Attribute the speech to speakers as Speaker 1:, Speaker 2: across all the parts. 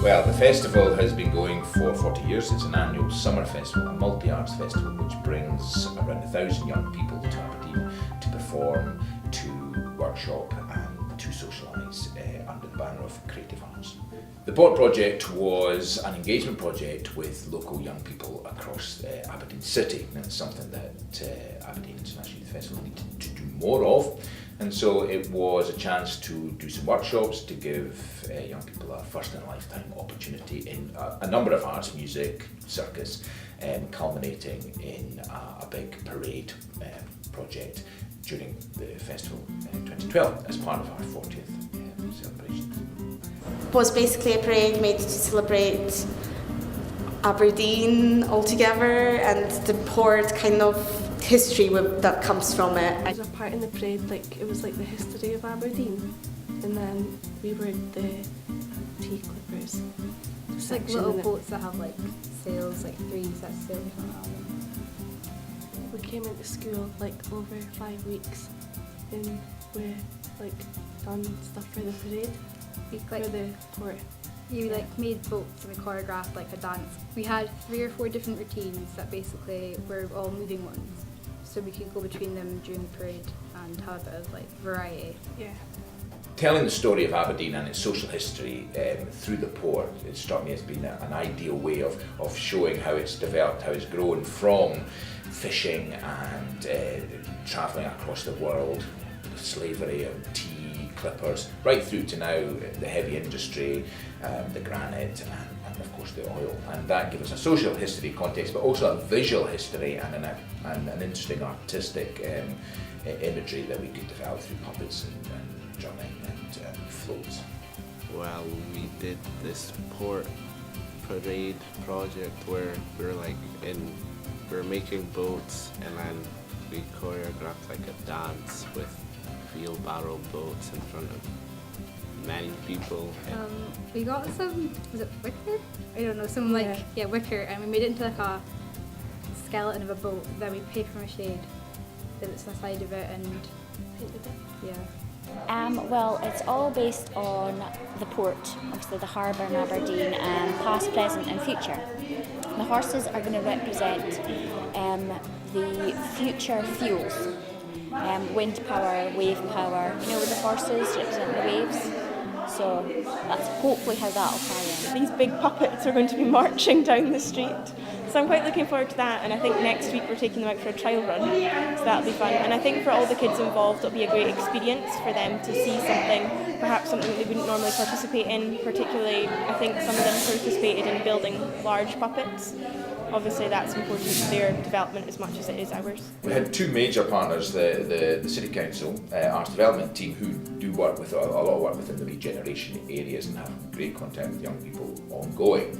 Speaker 1: Well, the festival has been going for 40 years. It's an annual summer festival, a multi-arts festival which brings around 1,000 young people to Aberdeen to perform, to workshop and to socialise under the banner of Creative Arts. The Port project was an engagement project with local young people across Aberdeen City, and it's something that Aberdeen International Youth Festival needed to do more of. And so it was a chance to do some workshops to give young people a first-in-a-lifetime opportunity in a number of arts, music, circus, culminating in a big parade project during the festival in 2012 as part of our 40th celebrations.
Speaker 2: It was basically a parade made to celebrate Aberdeen altogether and the port kind of history that comes from it.
Speaker 3: I was a part in the parade, it was like the history of Aberdeen, and then we were the tea clippers.
Speaker 4: It's like little boats that have sails, 3 sets of sails on them.
Speaker 3: We came into school over 5 weeks, and we done stuff for the parade, for the port.
Speaker 4: You made boats and we choreographed a dance. We had 3 or 4 different routines that basically were all moving ones, so we could go between them during the parade and have a bit of variety.
Speaker 3: Yeah.
Speaker 1: Telling the story of Aberdeen and its social history through the port, it struck me as being an ideal way of showing how it's developed, how it's grown from fishing and travelling across the world, slavery and tea clippers, right through to now the heavy industry, the granite and of course the oil. And that gives us a social history context, but also a visual history and an interesting artistic imagery that we could develop through puppets and drumming and floats.
Speaker 5: Well, we did this port parade project where we're making boats, and then we choreographed a dance with wheelbarrow boats in front of many people.
Speaker 4: We got some, was it wicker? I don't know, some wicker, and we made it into a skeleton of a boat. Then we paper mache bits on the side of it and painted it. Yeah.
Speaker 6: Well, it's all based on the port, obviously the harbour in Aberdeen, past, present and future. The horses are going to represent the future fuels, wind power, wave power, with the horses represent the waves. So that's hopefully how that'll tie in.
Speaker 7: These big puppets are going to be marching down the street. So I'm quite looking forward to that, and I think next week we're taking them out for a trial run, so that'll be fun. And I think for all the kids involved it'll be a great experience for them to see something, perhaps something that they wouldn't normally participate in. Particularly, I think some of them participated in building large puppets. Obviously that's important to their development as much as it is ours.
Speaker 1: We had 2 major partners, the City Council Arts Development team, who do work with a lot of work within the regeneration areas and have great contact with young people ongoing.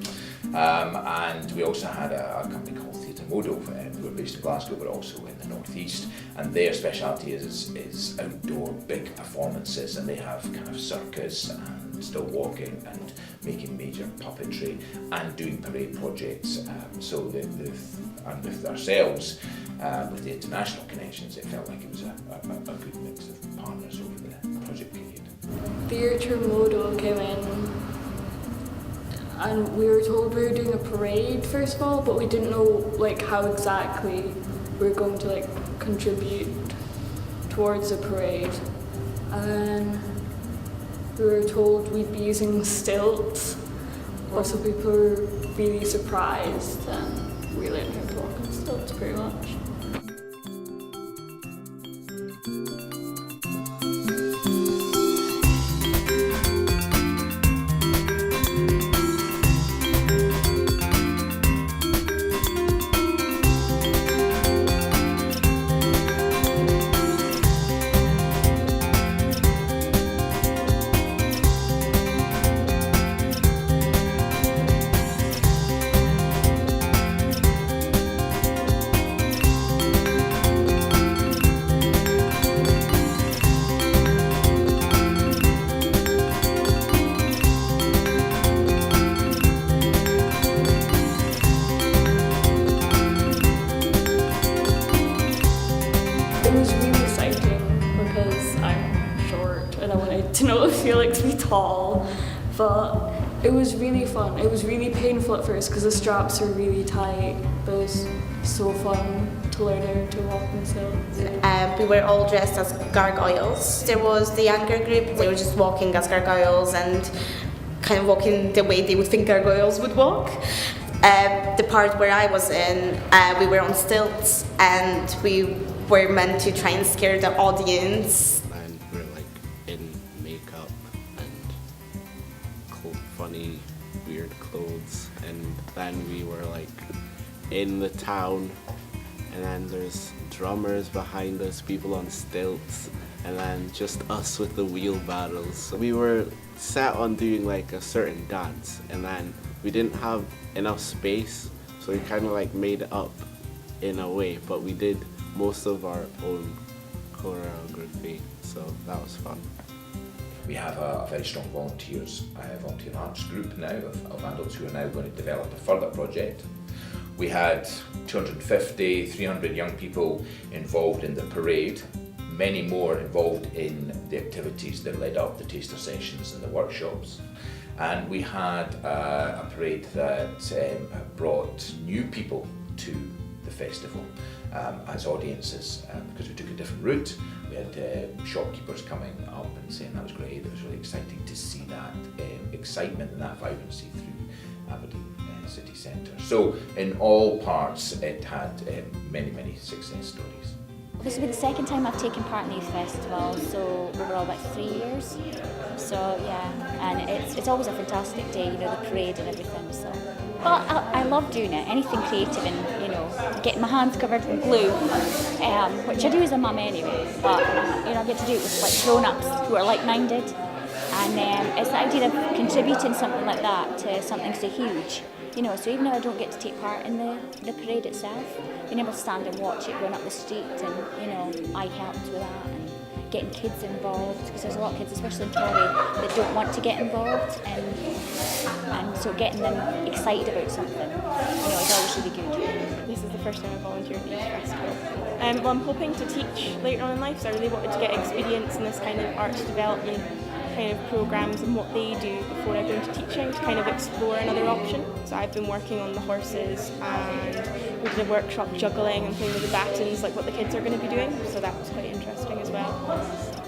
Speaker 1: And we also had a company called Theatre Modo, who are based in Glasgow but also in the North East, and their speciality is outdoor big performances, and they have kind of circus and still walking and making major puppetry and doing parade projects. And with ourselves, with the international connections, it felt like it was a good mix of partners over the project period.
Speaker 8: Theatre Modo came in and we were told we were doing a parade first of all, but we didn't know how exactly we were going to contribute towards the parade. And then we were told we'd be using stilts. Also, people were really surprised, and we learned how to walk on stilts pretty much. It was really exciting because I'm short and I wanted to know if Felix be tall, but It was really fun. It was really painful at first because the straps were really tight, but it was so fun to learn how to walk on stilts.
Speaker 2: We were all dressed as gargoyles. There was the younger group, they were just walking as gargoyles and kind of walking the way they would think gargoyles would walk. The part where I was in, we were on stilts and we were meant to try and scare the audience.
Speaker 5: And we're like in makeup and funny, weird clothes, and then we were like in the town, and then there's drummers behind us, people on stilts, and then just us with the wheelbarrows. So we were set on doing like a certain dance, and then we didn't have enough space, so we kind of like made it up in a way, but we did most of our own choreography, so that was fun.
Speaker 1: We have a very strong volunteer arts group now of adults who are now going to develop a further project. We had 250, 300 young people involved in the parade, many more involved in the activities that led up the taster sessions and the workshops. And we had a parade that brought new people to the festival as audiences, because we took a different route. We had shopkeepers coming up and saying that was great. It was really exciting to see that excitement and that vibrancy through Aberdeen city centre. So in all parts it had many, many success stories.
Speaker 6: This will be the second time I've taken part in the youth festival, so overall about 3 years. So yeah, and it's always a fantastic day, you know, the parade and everything. So, well, I love doing it. Anything creative and, you know, getting my hands covered in glue, which I do as a mum anyway. But you know, I get to do it with like grown-ups who are like-minded, and it's the idea of contributing something like that to something so huge. You know, so even though I don't get to take part in the parade itself, being able to stand and watch it going up the street, and you know, I helped with that, and getting kids involved, because there's a lot of kids, especially in Torrey, that don't want to get involved, and so getting them excited about something, you know, is always really good.
Speaker 7: This is the first time I volunteered at the youth festival. Well, I'm hoping to teach later on in life, so I really wanted to get experience in this kind of arts development kind of programs and what they do before I go into teaching, to kind of explore another option. So I've been working on the horses, and we did a workshop juggling and playing with the batons, like what the kids are going to be doing, so that was quite interesting as well.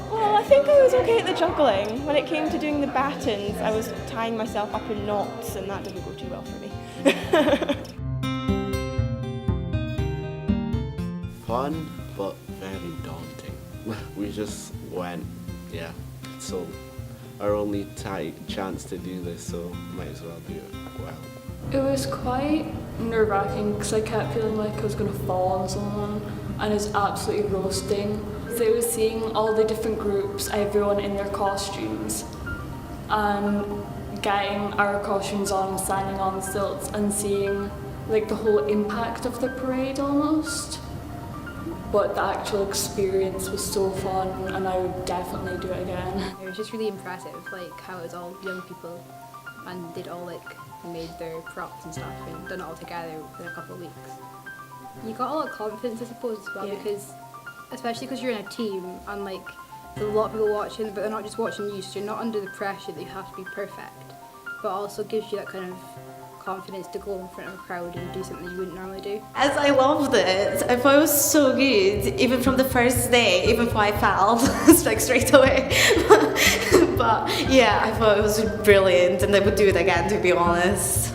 Speaker 7: Well, I think I was okay at the juggling. When it came to doing the batons, I was tying myself up in knots, and that didn't go too well for me.
Speaker 5: Fun, but very daunting. We just went, yeah. So our only chance to do this, so might as well do it well.
Speaker 8: It was quite nerve-wracking because I kept feeling like I was going to fall on someone, and it was absolutely roasting. So it was seeing all the different groups, everyone in their costumes, and getting our costumes on, standing on stilts, and seeing like the whole impact of the parade almost. But the actual experience was so fun, and I would definitely do it again.
Speaker 4: It was just really impressive, like how it was all young people, and they'd all like made their props and stuff and done it all together in a couple of weeks. You got a lot of confidence, I suppose, as well, because especially because you're in a team and like there's a lot of people watching, but they're not just watching you, so you're not under the pressure that you have to be perfect, but also gives you that kind of confidence to go in front of a crowd and do something you wouldn't normally do.
Speaker 2: As I loved it, I thought it was so good, even from the first day, even though I fell like straight away. But yeah, I thought it was brilliant, and I would do it again, to be honest.